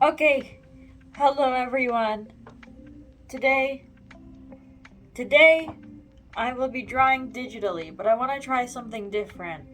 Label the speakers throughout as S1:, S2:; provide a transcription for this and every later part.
S1: Okay, hello everyone. Today, I will be drawing digitally, but I want to try something different.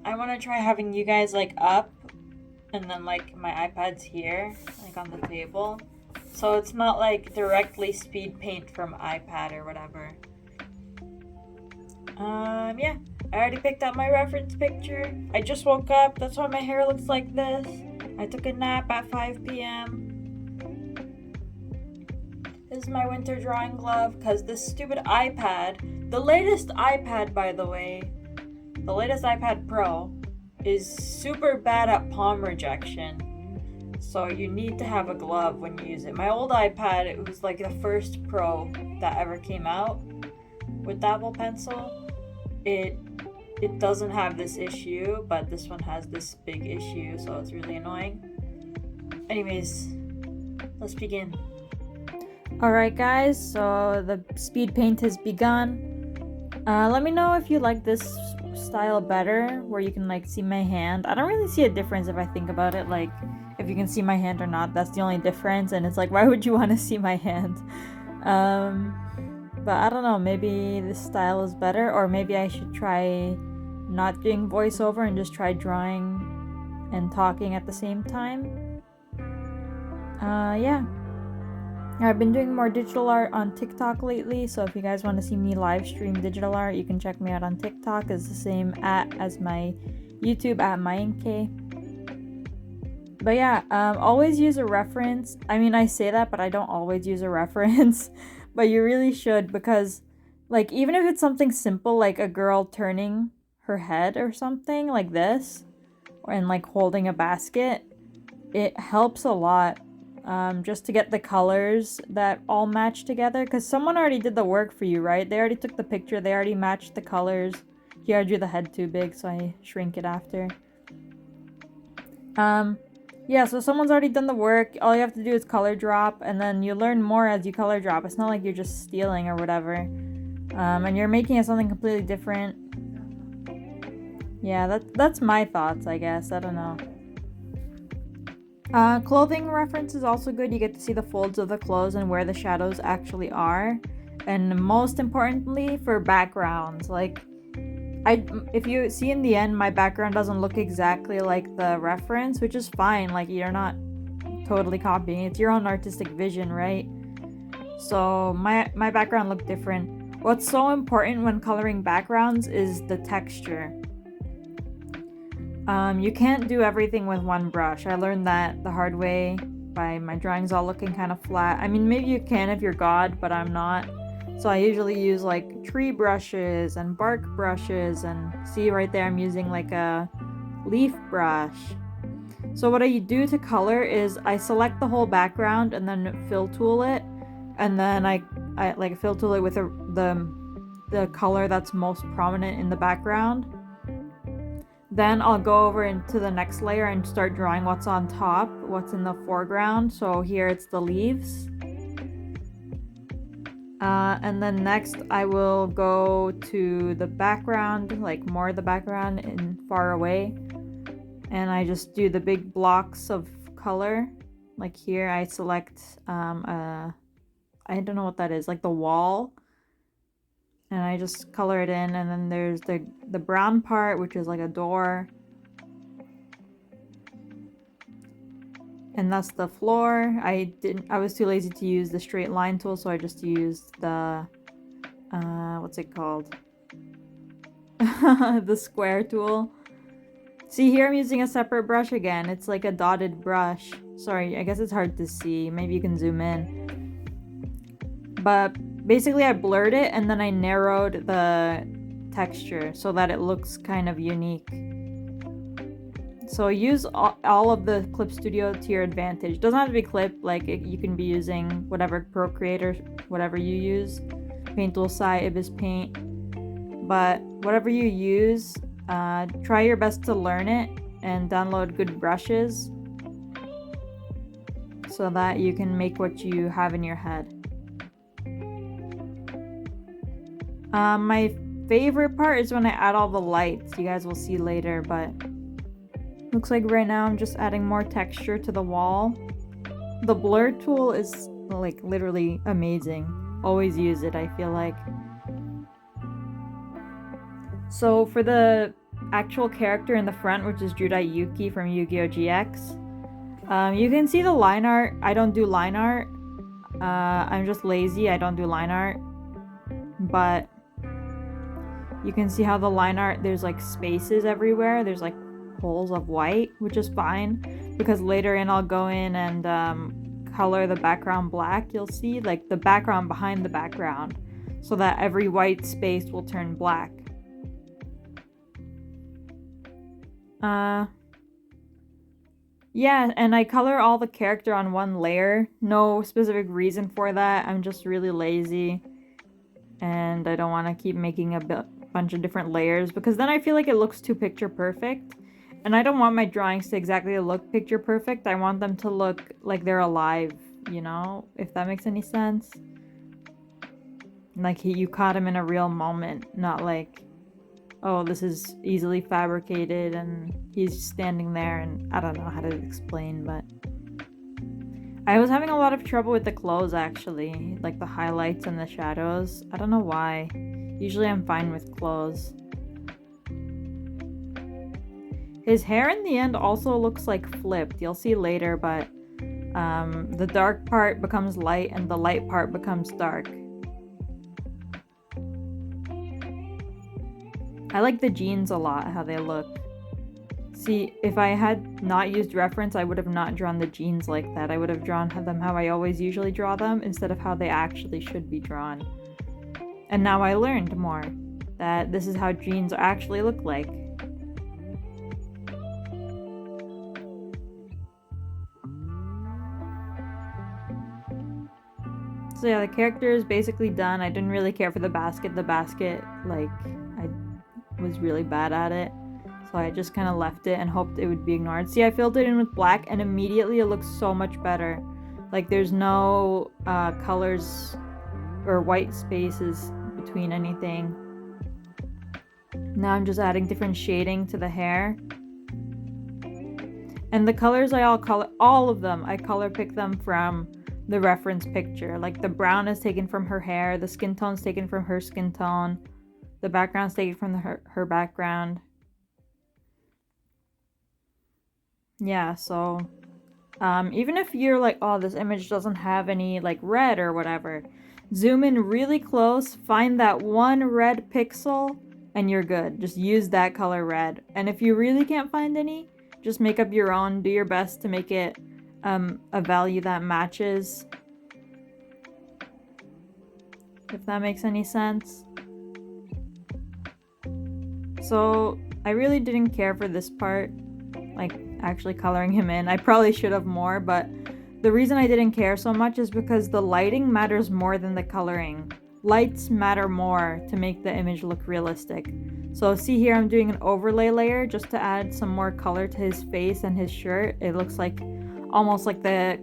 S1: I want to try having you guys like up and then like my iPad's here, like on the table. So it's not like directly speed paint from iPad or whatever. Yeah. I already picked out my reference picture. I just woke up, that's why my hair looks like this. I took a nap at 5 p.m. This is my winter drawing glove because this stupid iPad, the latest iPad by the way, the latest iPad Pro, is super bad at palm rejection. So you need to have a glove when you use it. My old iPad, it was like the first Pro that ever came out with Apple Pencil. It doesn't have this issue, but this one has this big issue, so it's really annoying. Anyways, let's begin. Alright guys, so the speed paint has begun. Let me know if you like this style better, where you can like see my hand. I don't really see a difference if I think about it, like if you can see my hand or not, that's the only difference, and it's like, why would you want to see my hand? But I don't know, maybe this style is better, or maybe I should try not doing voiceover and just try drawing and talking at the same time. Yeah. I've been doing more digital art on TikTok lately, so if you guys want to see me live stream digital art, you can check me out on TikTok. It's the same as my YouTube at myink. But yeah, always use a reference. I mean, I say that, but I don't always use a reference. But you really should, because like even if it's something simple like a girl turning her head or something like this, and like holding a basket, it helps a lot. Just to get the colors that all match together, because someone already did the work for you, right? They already took the picture, they already matched the colors. Here I drew the head too big, so I shrink it after. Yeah, so someone's already done the work. All you have to do is color drop, and then you learn more as you color drop. It's not like you're just stealing or whatever. And you're making it something completely different. Yeah, that's my thoughts, I guess. I don't know. Clothing reference is also good. You get to see the folds of the clothes and where the shadows actually are. And most importantly, for backgrounds, like if you see in the end, my background doesn't look exactly like the reference, which is fine. Like, you're not totally copying. It's your own artistic vision, right? So my background looked different. What's so important when coloring backgrounds is the texture. You can't do everything with one brush. I learned that the hard way by my drawings all looking kind of flat. I mean, maybe you can if you're God, but I'm not. So I usually use like tree brushes and bark brushes, and see right there I'm using like a leaf brush. So what I do to color is I select the whole background and then fill tool it, and then I like fill tool it with the color that's most prominent in the background. Then I'll go over into the next layer and start drawing what's on top, what's in the foreground. So here it's the leaves. And then next I will go to the background, like more of the background in far away. And I just do the big blocks of color. Like here I select, I don't know what that is, like the wall. And I just color it in, and then there's the brown part, which is like a door. And that's the floor. I was too lazy to use the straight line tool, so I just used the what's it called? The square tool. See, here I'm using a separate brush again. It's like a dotted brush. Sorry, I guess it's hard to see. Maybe you can zoom in. But basically I blurred it and then I narrowed the texture so that it looks kind of unique. So use all of the Clip Studio to your advantage. Doesn't have to be Clip, like you can be using whatever Procreate or whatever you use. Paint Tool, Ibis Paint. But whatever you use, try your best to learn it and download good brushes so that you can make what you have in your head. My favorite part is when I add all the lights. You guys will see later, but looks like right now I'm just adding more texture to the wall. The blur tool is like literally amazing. Always use it, I feel like. So for the actual character in the front, which is Judai Yuki from Yu-Gi-Oh! GX, you can see the line art. I don't do line art. I'm just lazy. I don't do line art. But you can see how the line art, there's like spaces everywhere. There's like holes of white, which is fine. Because later in I'll go in and color the background black. You'll see like the background behind the background. So that every white space will turn black. Yeah, and I color all the character on one layer. No specific reason for that. I'm just really lazy. And I don't want to keep making a bunch of different layers because then I feel like it looks too picture perfect. And I don't want my drawings to exactly look picture perfect. I want them to look like they're alive, you know? If that makes any sense. Like you caught him in a real moment, not like, oh, this is easily fabricated and he's standing there and I don't know how to explain, but I was having a lot of trouble with the clothes actually, like the highlights and the shadows. I don't know why. Usually I'm fine with clothes. His hair in the end also looks like flipped. You'll see later, but the dark part becomes light and the light part becomes dark. I like the jeans a lot, how they look. See, if I had not used reference, I would have not drawn the jeans like that. I would have drawn them how I always usually draw them instead of how they actually should be drawn. And now I learned more that this is how jeans actually look like. So yeah, the character is basically done. I didn't really care for the basket. The basket, like, I was really bad at it. So I just kind of left it and hoped it would be ignored. See, I filled it in with black and immediately it looks so much better. Like there's no colors or white spaces between anything. Now I'm just adding different shading to the hair. And the colors all of them, I color pick them from the reference picture. Like the brown is taken from her hair, the skin tone's taken from her skin tone. The background's taken from her background. Yeah, so even if you're like, oh, this image doesn't have any like red or whatever, zoom in really close, find that one red pixel, and you're good. Just use that color red. And if you really can't find any, just make up your own. Do your best to make it a value that matches. If that makes any sense. So I really didn't care for this part, like actually coloring him in. I probably should have more, but the reason I didn't care so much is because the lighting matters more than the coloring. Lights matter more to make the image look realistic. So see here, I'm doing an overlay layer just to add some more color to his face and his shirt. It looks like almost like the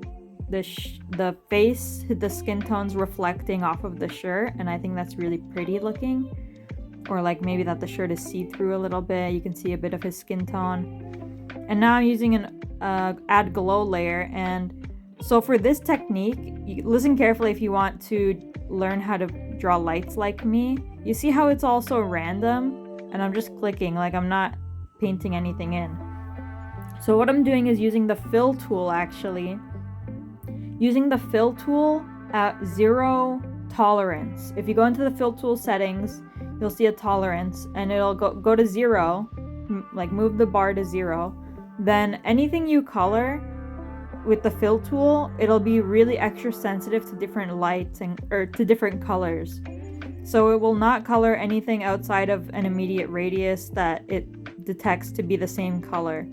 S1: face, the skin tones reflecting off of the shirt, and I think that's really pretty looking. Or like maybe that the shirt is see-through a little bit. You can see a bit of his skin tone. And now I'm using an add glow layer. And so for this technique, listen carefully if you want to learn how to draw lights like me. You see how it's also random? And I'm just clicking, like I'm not painting anything in. So what I'm doing is using the fill tool actually. Using the fill tool at 0 tolerance. If you go into the fill tool settings, you'll see a tolerance and it'll go to 0, like move the bar to 0. Then anything you color with the fill tool, it'll be really extra sensitive to different lights or to different colors. So it will not color anything outside of an immediate radius that it detects to be the same color.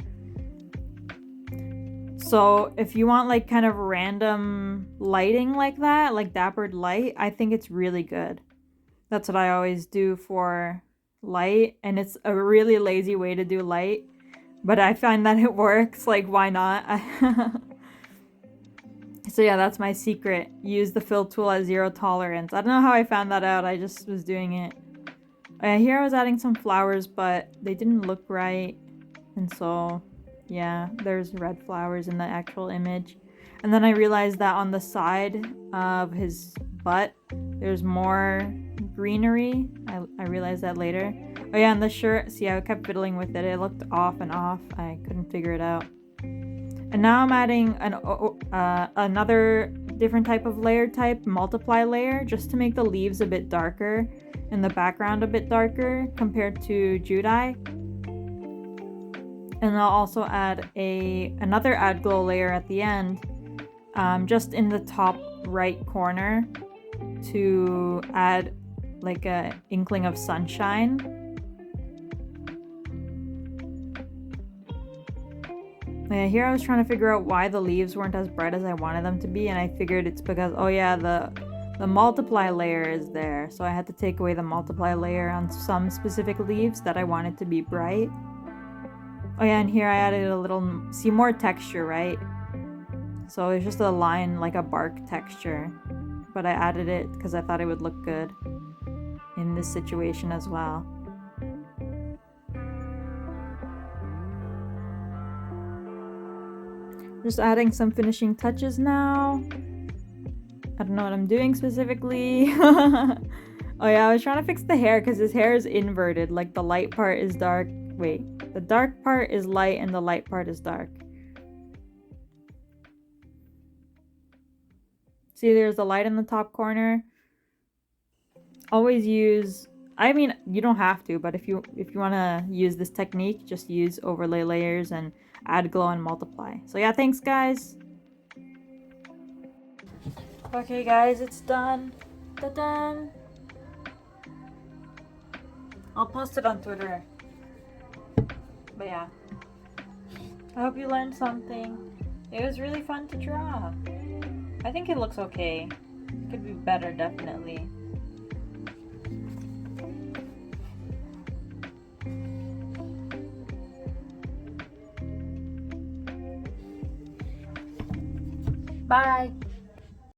S1: So if you want like kind of random lighting like that, like dappered light, I think it's really good. That's what I always do for light, and it's a really lazy way to do light, but I find that it works. Like, why not? So yeah, that's my secret. Use the fill tool at 0 tolerance. I don't know how I found that out. I just was doing it. Here I was adding some flowers, but they didn't look right. And so, yeah, there's red flowers in the actual image. And then I realized that on the side of his butt, there's more greenery. I realized that later. Oh yeah, and the shirt, see, I kept fiddling with it. It looked off and off. I couldn't figure it out. And now I'm adding another different type of layer type, multiply layer, just to make the leaves a bit darker and the background a bit darker compared to judai. And I'll also add another add glow layer at the end, just in the top right corner to add like a inkling of sunshine. Yeah, here I was trying to figure out why the leaves weren't as bright as I wanted them to be, and I figured it's because, oh yeah, the multiply layer is there, so I had to take away the multiply layer on some specific leaves that I wanted to be bright. Oh yeah, and here I added a little, see, more texture, right? So it's just a line, like a bark texture, but I added it because I thought it would look good in this situation as well. Just adding some finishing touches now. I don't know what I'm doing specifically. Oh yeah, I was trying to fix the hair because his hair is inverted. Like the light part is dark. Wait, the dark part is light and the light part is dark. See, there's the light in the top corner. Always use, I mean, you don't have to, but if you want to use this technique, just use overlay layers and add glow and multiply. So yeah, thanks guys. Okay guys, it's done. Ta-da! I'll post it on Twitter. But yeah, I hope you learned something. It was really fun to draw. I think it looks okay. It could be better, definitely. Bye!